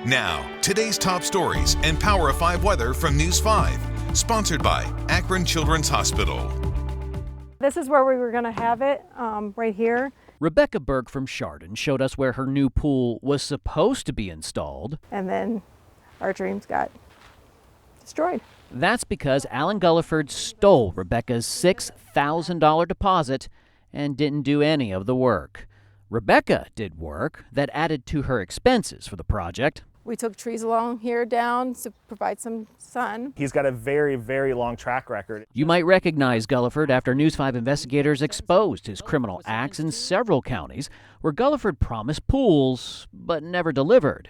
Now, today's top stories and Power of 5 weather from News 5. Sponsored by Akron Children's Hospital. This is where we were going to have it, right here. Rebecca Berg from Chardon showed us where her new pool was supposed to be installed. And then our dreams got destroyed. That's because Alan Gulliford stole Rebecca's $6,000 deposit and didn't do any of the work. Rebecca did work that added to her expenses for the project. We took trees along here down to provide some sun. He's got a very, very long track record. You might recognize Gulliford after News 5 investigators exposed his criminal acts in several counties where Gulliford promised pools but never delivered.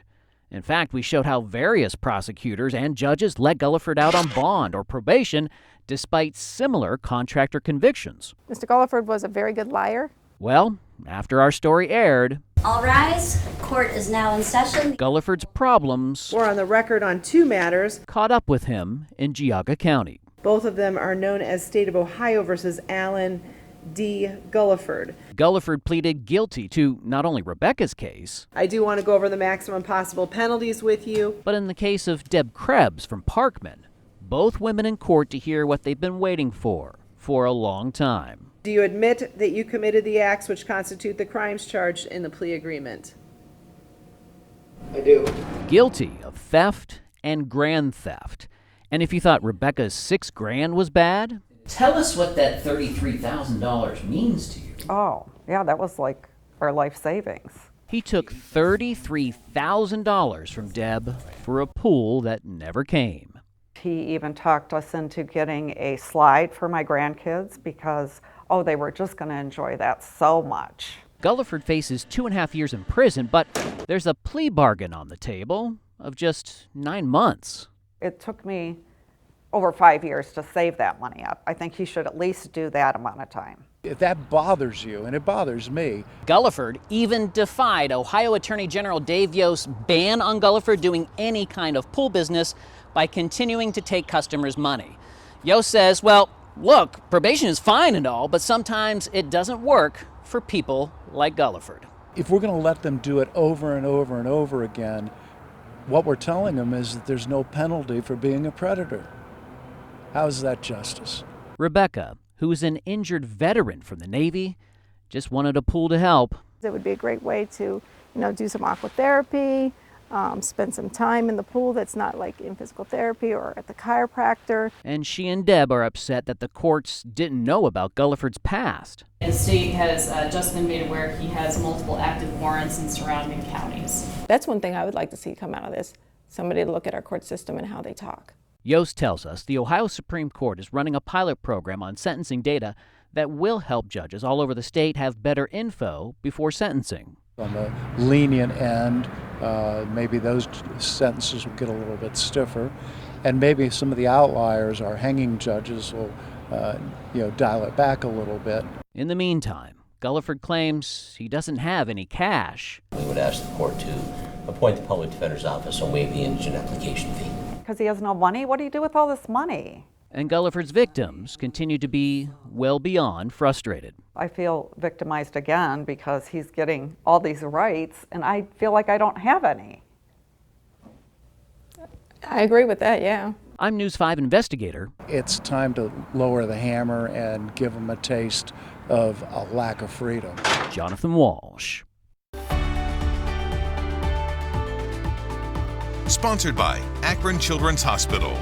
In fact, we showed how various prosecutors and judges let Gulliford out on bond or probation despite similar contractor convictions. Mr. Gulliford was a very good liar. Well, after our story aired, all rise. Court is now in session. Gulliford's problems We're on the record on 2 matters. Caught up with him in Geauga County. Both of them are known as State of Ohio versus Alan D. Gulliford. Gulliford pleaded guilty to not only Rebecca's case, I do want to go over the maximum possible penalties with you. but in the case of Deb Krebs from Parkman, both women in court to hear what they've been waiting for a long time. Do you admit that you committed the acts which constitute the crimes charged in the plea agreement? I do. Guilty of theft and grand theft. And if you thought Rebecca's $6,000 was bad, tell us what that $33,000 means to you. Oh, yeah, that was like our life savings. He took $33,000 from Deb for a pool that never came. He even talked us into getting a slide for my grandkids because, they were just going to enjoy that so much. Gulliford faces 2.5 years in prison, but there's a plea bargain on the table of just 9 months. It took me over 5 years to save that money up. I think he should at least do that amount of time. If that bothers you, and it bothers me. Gulliford even defied Ohio Attorney General Dave Yost's ban on Gulliford doing any kind of pool business by continuing to take customers' money. Yost says, well, look, probation is fine and all, but sometimes it doesn't work for people like Gulliford. If we're going to let them do it over and over and over again, what we're telling them is that there's no penalty for being a predator. How is that justice? Rebecca, who is an injured veteran from the Navy, just wanted a pool to help. It would be a great way to, do some aquatherapy, spend some time in the pool that's not like in physical therapy or at the chiropractor. And she and Deb are upset that the courts didn't know about Gulliford's past. The state has just been made aware he has multiple active warrants in surrounding counties. That's one thing I would like to see come out of this. Somebody to look at our court system and how they talk. Yost tells us the Ohio Supreme Court is running a pilot program on sentencing data that will help judges all over the state have better info before sentencing. On the lenient end, maybe those sentences will get a little bit stiffer, and maybe some of the outliers, our hanging judges, will dial it back a little bit. In the meantime, Gulliford claims he doesn't have any cash. We would ask the court to appoint the public defender's office and waive the indigent application fee. Because he has no money? What do you do with all this money? And Gulliford's victims continue to be well beyond frustrated. I feel victimized again because he's getting all these rights and I feel like I don't have any. I agree with that, yeah. I'm News 5 investigator. It's time to lower the hammer and give them a taste of a lack of freedom. Jonathan Walsh. Sponsored by Akron Children's Hospital.